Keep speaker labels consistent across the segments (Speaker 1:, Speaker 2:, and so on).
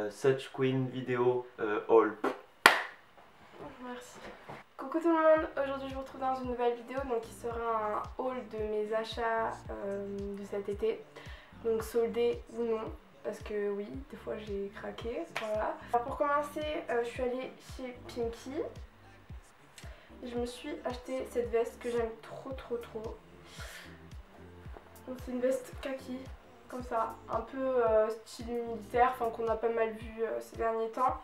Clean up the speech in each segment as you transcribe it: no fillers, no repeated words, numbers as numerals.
Speaker 1: Such Queen vidéo haul.
Speaker 2: Merci. Coucou tout le monde, aujourd'hui je vous retrouve dans une nouvelle vidéo donc qui sera un haul de mes achats de cet été. Donc soldés ou non, parce que oui, des fois j'ai craqué, voilà. Alors pour commencer, je suis allée chez Pinky. Je me suis acheté cette veste que j'aime trop. Donc c'est une veste kaki, comme ça, un peu style militaire, enfin qu'on a pas mal vu ces derniers temps.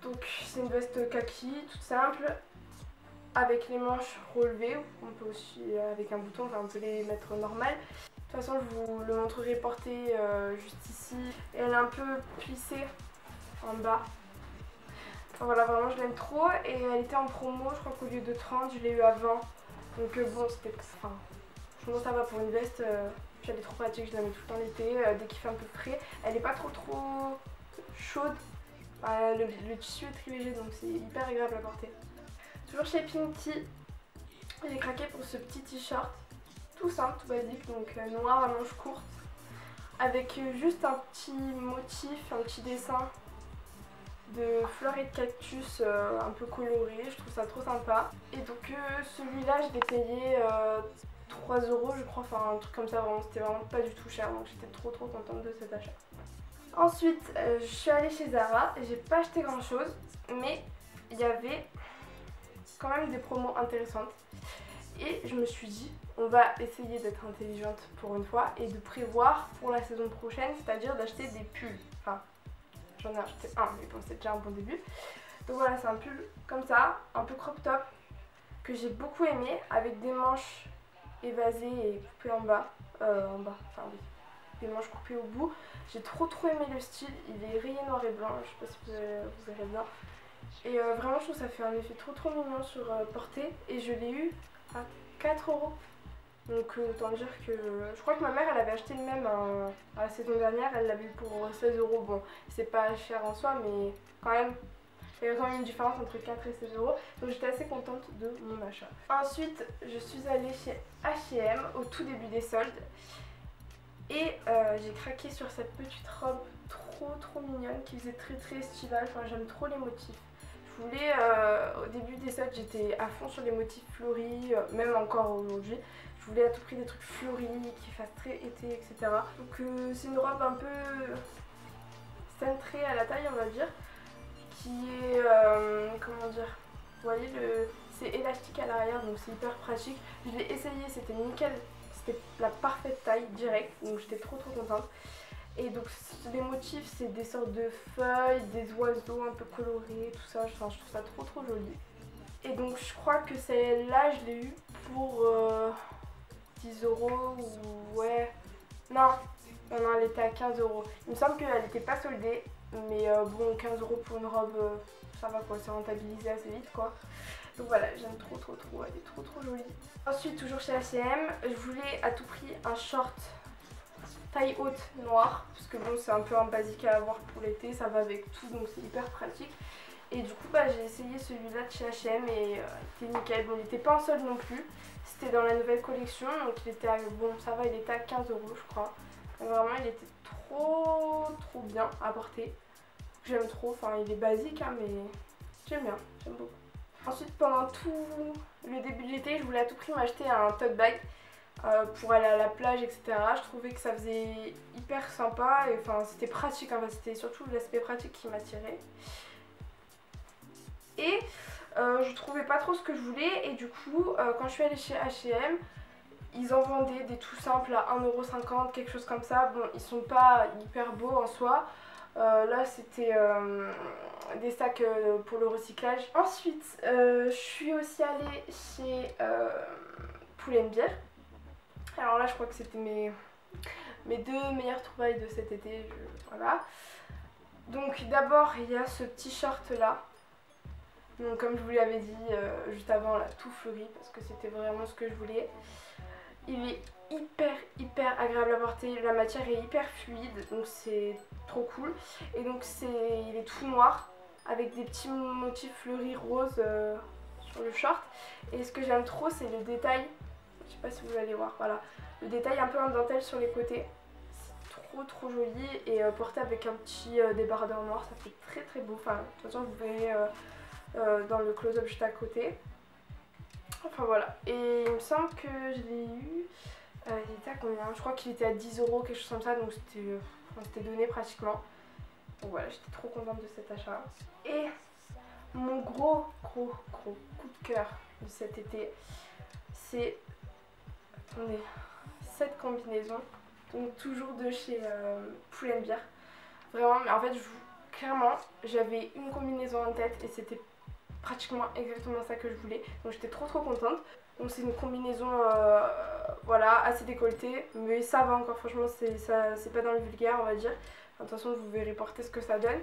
Speaker 2: Donc c'est une veste kaki, toute simple, avec les manches relevées, on peut aussi avec un bouton, enfin on peut les mettre normal. De toute façon je vous le montrerai portée juste ici. Et elle est un peu plissée en bas. Enfin, voilà, vraiment je l'aime trop et elle était en promo, je crois qu'au lieu de 30 je l'ai eu à 20. Donc bon c'était... Enfin, franchement ça va pour une veste, puis elle est trop pratique, je la mets tout le temps l'été, dès qu'il fait un peu frais. Elle est pas trop chaude. Le tissu est très léger donc c'est hyper agréable à porter. Toujours chez Pinky, j'ai craqué pour ce petit t-shirt tout simple, tout basique, donc noir à manches courtes, avec juste un petit motif, un petit dessin de fleurs et de cactus un peu coloré, je trouve ça trop sympa. Et donc celui-là je l'ai payé 3 € je crois, enfin un truc comme ça, vraiment c'était vraiment pas du tout cher, donc j'étais trop contente de cet achat. Ensuite, je suis allée chez Zara et j'ai pas acheté grand chose, mais il y avait quand même des promos intéressantes. Et je me suis dit, on va essayer d'être intelligente pour une fois et de prévoir pour la saison prochaine, c'est-à-dire d'acheter des pulls. Enfin, j'en ai acheté un, mais bon, c'est déjà un bon début. Donc voilà, c'est un pull comme ça, un peu crop top, que j'ai beaucoup aimé, avec des manches évasées et coupées en bas. Enfin oui. Des manches coupées au bout. J'ai trop aimé le style, il est rayé noir et blanc, je sais pas si vous verrez bien. Et vraiment je trouve que ça fait un effet trop mignon sur portée et je l'ai eu à 4 €. Donc autant dire que je crois que ma mère elle avait acheté le même à la saison dernière, elle l'avait eu pour 16 €. Bon c'est pas cher en soi mais quand même il y avait quand même une différence entre 4 et 16 €. Donc j'étais assez contente de mon achat. Ensuite je suis allée chez H&M au tout début des soldes. Et j'ai craqué sur cette petite robe trop mignonne qui faisait très estivale, enfin j'aime trop les motifs. Je voulais, au début des soldes j'étais à fond sur les motifs fleuris, même encore aujourd'hui. Je voulais à tout prix des trucs fleuris, qui fassent très été, etc. Donc c'est une robe un peu cintrée à la taille on va dire, qui est, comment dire, vous voyez c'est élastique à l'arrière donc c'est hyper pratique. Je l'ai essayé, c'était nickel. C'était la parfaite taille direct, donc j'étais trop contente. Et donc les motifs c'est des sortes de feuilles, des oiseaux un peu colorés, tout ça, enfin, je trouve ça trop joli. Et donc je crois que celle-là je l'ai eu pour 10 € ou ouais, non elle était à 15 €. Il me semble qu'elle n'était pas soldée, mais bon 15 € pour une robe ça va quoi, c'est rentabilisé assez vite quoi. Donc voilà, j'aime trop, elle est trop jolie. Ensuite, toujours chez H&M, je voulais à tout prix un short taille haute noir, parce que bon, c'est un peu un basique à avoir pour l'été, ça va avec tout, donc c'est hyper pratique. Et du coup, j'ai essayé celui-là de chez H&M et il était nickel. Bon, il n'était pas en solde non plus, c'était dans la nouvelle collection, donc il était à, bon, ça va, il était à 15 € je crois. Donc vraiment, il était trop bien à porter. J'aime trop, enfin, il est basique, hein, mais j'aime bien, j'aime beaucoup. Ensuite, pendant tout le début de l'été, je voulais à tout prix m'acheter un tote bag pour aller à la plage, etc. Je trouvais que ça faisait hyper sympa et enfin c'était pratique, hein, c'était surtout l'aspect pratique qui m'attirait. Et je trouvais pas trop ce que je voulais et du coup, quand je suis allée chez H&M, ils en vendaient des tout simples à 1,50 €, quelque chose comme ça. Bon, ils sont pas hyper beaux en soi. Là c'était des sacs pour le recyclage. Ensuite je suis aussi allée chez Pull&Bear. Alors là je crois que c'était mes deux meilleures trouvailles de cet été, voilà. Donc d'abord il y a ce petit short là. Donc comme je vous l'avais dit juste avant là, tout fleuri parce que c'était vraiment ce que je voulais. Il est hyper agréable à porter, la matière est hyper fluide donc c'est trop cool. Et donc il est tout noir avec des petits motifs fleuris roses sur le short. Et ce que j'aime trop c'est le détail, je sais pas si vous allez voir, voilà, le détail un peu en dentelle sur les côtés. C'est trop joli et porté avec un petit débardeur noir, ça fait très beau. Enfin, de toute façon vous verrez dans le close-up juste à côté. Enfin voilà, et il me semble que je l'ai eu, il était à combien? Je crois qu'il était à 10 €, quelque chose comme ça, donc c'était donné pratiquement. Donc voilà, j'étais trop contente de cet achat. Et mon gros coup de cœur de cet été, c'est, attendez, cette combinaison, donc toujours de chez Pull&Bear. Vraiment, mais en fait, clairement, j'avais une combinaison en tête et c'était pratiquement exactement ça que je voulais, donc j'étais trop contente. Donc c'est une combinaison voilà, assez décolletée, mais ça va encore, franchement c'est pas dans le vulgaire on va dire. De toute façon vous verrez porter ce que ça donne.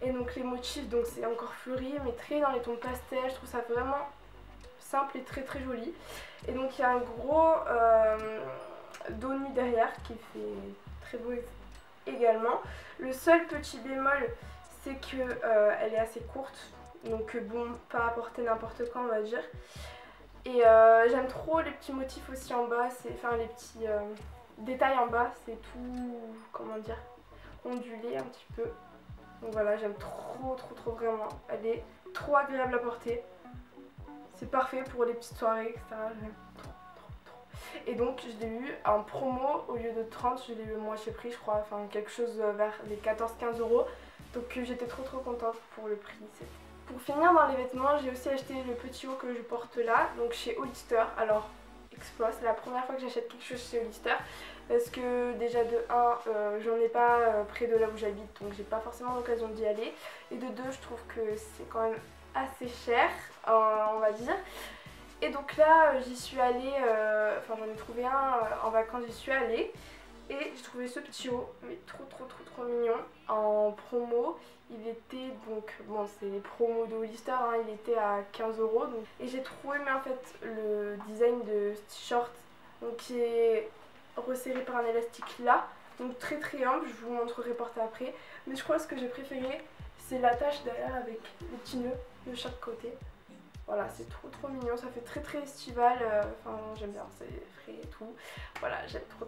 Speaker 2: Et donc les motifs, donc c'est encore fleuri mais très dans les tons pastel, je trouve ça vraiment simple et très joli. Et donc il y a un gros dos nu derrière qui fait très beau également. Le seul petit bémol c'est que elle est assez courte, donc bon, pas à porter n'importe quand on va dire. Et j'aime trop les petits motifs aussi en bas, enfin les petits détails en bas, c'est tout, comment dire, ondulé un petit peu. Donc voilà, j'aime trop vraiment, elle est trop agréable à porter. C'est parfait pour les petites soirées, etc. J'aime trop. Et donc je l'ai eu en promo, au lieu de 30, je l'ai eu moitié prix je crois, enfin quelque chose vers les 14-15 €. Donc j'étais trop contente pour le prix. Pour finir dans les vêtements, j'ai aussi acheté le petit haut que je porte là, donc chez Hollister. Alors, exploit, c'est la première fois que j'achète quelque chose chez Hollister, parce que déjà de 1, j'en ai pas près de là où j'habite, donc j'ai pas forcément l'occasion d'y aller. Et de 2, je trouve que c'est quand même assez cher, on va dire. Et donc là, j'y suis allée, enfin j'en ai trouvé un en vacances, j'y suis allée. Et j'ai trouvé ce petit haut, mais trop mignon, en promo. Il était donc, bon c'est les promos de Hollister, hein, il était à 15 €. Donc, et j'ai trop aimé en fait le design de ce t-shirt, donc qui est resserré par un élastique là. Donc très ample, je vous montrerai porté après. Mais je crois que ce que j'ai préféré, c'est l'attache derrière avec les petits nœuds de chaque côté. Voilà, c'est trop mignon, ça fait très estival, enfin j'aime bien, c'est frais et tout. Voilà, j'aime trop.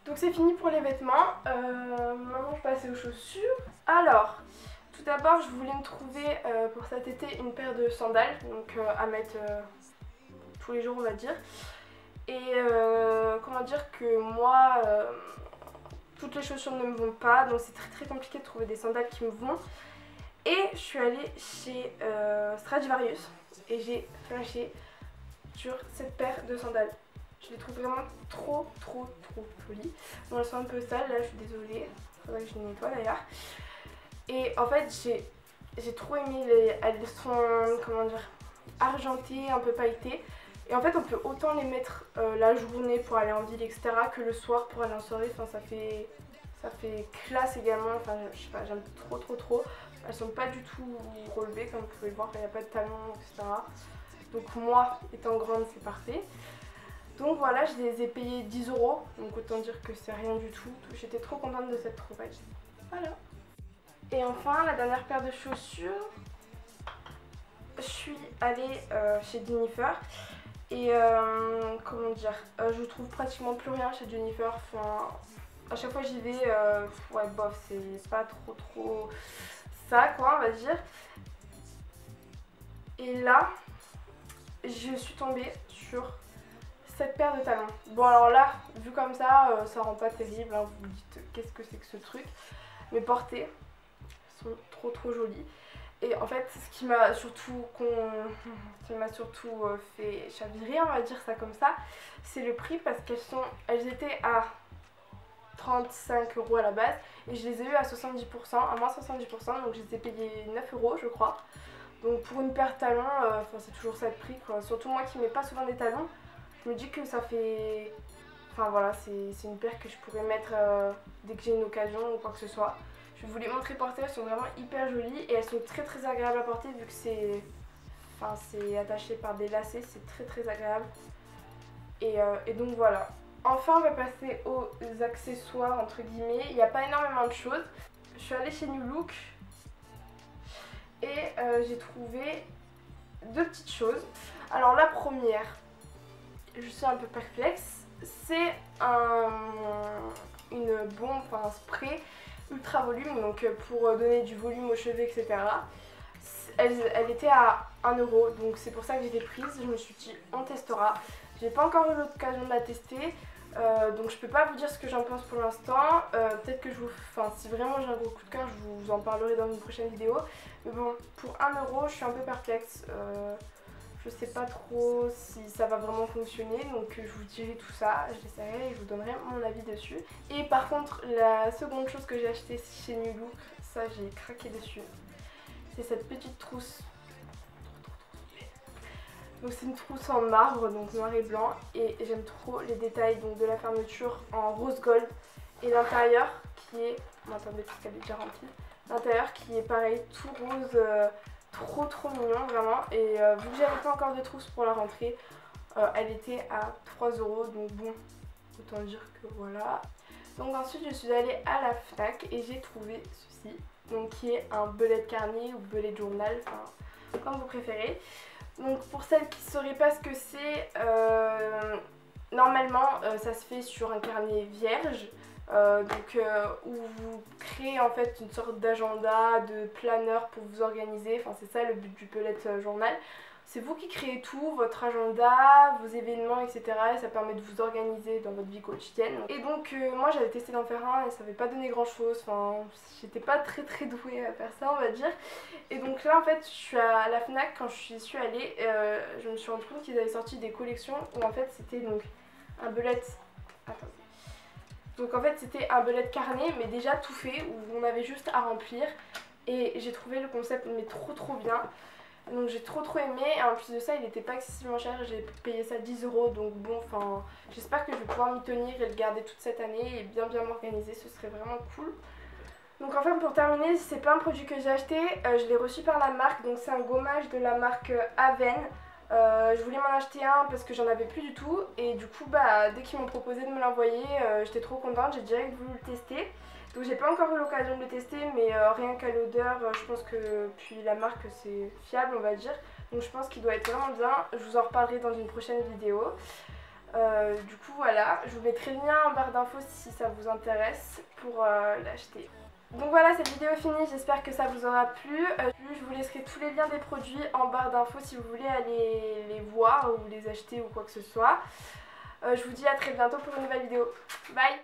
Speaker 2: Donc c'est fini pour les vêtements, maintenant je vais passer aux chaussures. Alors, tout d'abord je voulais me trouver pour cet été une paire de sandales, donc à mettre tous les jours on va dire. Et comment dire que moi, toutes les chaussures ne me vont pas, donc c'est très compliqué de trouver des sandales qui me vont. Et je suis allée chez Stradivarius et j'ai flashé sur cette paire de sandales. Je les trouve vraiment trop jolies. Bon, elles sont un peu sales, là je suis désolée, faudrait que je les nettoie d'ailleurs. Et en fait j'ai trop aimé, elles sont, comment dire, argentées, un peu pailletées. Et en fait on peut autant les mettre la journée pour aller en ville etc. que le soir pour aller en soirée, enfin ça fait classe également, enfin je sais pas, j'aime trop. Elles sont pas du tout relevées comme vous pouvez le voir, il n'y a pas de talons etc. Donc moi étant grande c'est parfait. Donc voilà, je les ai payés 10 €, donc autant dire que c'est rien du tout. J'étais trop contente de cette trouvaille. Voilà. Et enfin, la dernière paire de chaussures, je suis allée chez Jennifer. Et comment dire, je trouve pratiquement plus rien chez Jennifer. Enfin, à chaque fois j'y vais, ouais bof, c'est pas trop ça quoi on va dire. Et là, je suis tombée sur cette paire de talons. Bon alors là, vu comme ça, ça rend pas terrible, hein, vous vous dites qu'est-ce que c'est que ce truc. Mais portées, elles sont trop jolies. Et en fait, ce qui m'a surtout, fait chavirer, on va dire ça comme ça, c'est le prix parce qu'elles étaient à 35 € à la base et je les ai eu à 70%, à moins 70%, donc je les ai payés 9 € je crois. Donc pour une paire de talons, c'est toujours ça de prix quoi. Surtout moi qui mets pas souvent des talons, je me dis que ça fait... Enfin voilà, c'est une paire que je pourrais mettre dès que j'ai une occasion ou quoi que ce soit. Je vais vous les montrer portées, elles sont vraiment hyper jolies et elles sont très agréables à porter vu que c'est attaché par des lacets, c'est très agréable. Et donc voilà. Enfin on va passer aux accessoires entre guillemets, il n'y a pas énormément de choses. Je suis allée chez New Look et j'ai trouvé deux petites choses. Alors la première, je suis un peu perplexe, c'est une bombe, enfin un spray ultra volume, donc pour donner du volume aux cheveux, etc. Elle était à 1 euro, donc c'est pour ça que j'ai été prise. Je me suis dit on testera. J'ai pas encore eu l'occasion de la tester, donc je peux pas vous dire ce que j'en pense pour l'instant. Peut-être que si vraiment j'ai un gros coup de cœur, je vous en parlerai dans une prochaine vidéo. Mais bon, pour 1 euro, je suis un peu perplexe. Je sais pas trop si ça va vraiment fonctionner, donc je vous dirai tout ça, je l'essaierai et je vous donnerai mon avis dessus. Et par contre, la seconde chose que j'ai acheté chez New Look, ça j'ai craqué dessus, c'est cette petite trousse. Donc c'est une trousse en marbre, donc noir et blanc, et j'aime trop les détails donc de la fermeture en rose gold et l'intérieur qui est, attendez parce qu'elle est déjà remplie, l'intérieur qui est pareil, tout rose, trop mignon vraiment. Et vu que j'avais pas encore de trousse pour la rentrée, elle était à 3 euros, donc bon, autant dire que voilà. Donc ensuite je suis allée à la Fnac et j'ai trouvé ceci, donc qui est un bullet carnet ou bullet journal, enfin comme vous préférez. Donc pour celles qui ne sauraient pas ce que c'est, normalement ça se fait sur un carnet vierge, où vous créez en fait une sorte d'agenda, de planeur pour vous organiser, enfin c'est ça le but du bullet journal. C'est vous qui créez tout, votre agenda, vos événements, etc. Et ça permet de vous organiser dans votre vie quotidienne. Et donc moi j'avais testé d'en faire un et ça n'avait pas donné grand chose. Enfin, j'étais pas très douée à faire ça, on va dire. Et donc là en fait je suis à la Fnac, quand je suis allée, je me suis rendu compte qu'ils avaient sorti des collections où en fait c'était donc un bullet... Attends. Donc en fait c'était un bullet carnet mais déjà tout fait, où on avait juste à remplir. Et j'ai trouvé le concept mais trop bien. Donc j'ai trop aimé, et en plus de ça il n'était pas excessivement cher, j'ai payé ça 10 euros, donc bon, enfin j'espère que je vais pouvoir m'y tenir et le garder toute cette année et bien m'organiser, ce serait vraiment cool. Donc enfin pour terminer, c'est pas un produit que j'ai acheté, je l'ai reçu par la marque, donc c'est un gommage de la marque Aven. Je voulais m'en acheter un parce que j'en avais plus du tout, et du coup dès qu'ils m'ont proposé de me l'envoyer, j'étais trop contente, j'ai direct voulu le tester. Donc j'ai pas encore eu l'occasion de le tester, mais rien qu'à l'odeur, je pense que puis la marque c'est fiable on va dire. Donc je pense qu'il doit être vraiment bien, je vous en reparlerai dans une prochaine vidéo. Du coup voilà, je vous mettrai le lien en barre d'infos si ça vous intéresse pour l'acheter. Donc voilà, cette vidéo est finie, j'espère que ça vous aura plu. Je vous laisserai tous les liens des produits en barre d'infos si vous voulez aller les voir ou les acheter ou quoi que ce soit. Je vous dis à très bientôt pour une nouvelle vidéo. Bye!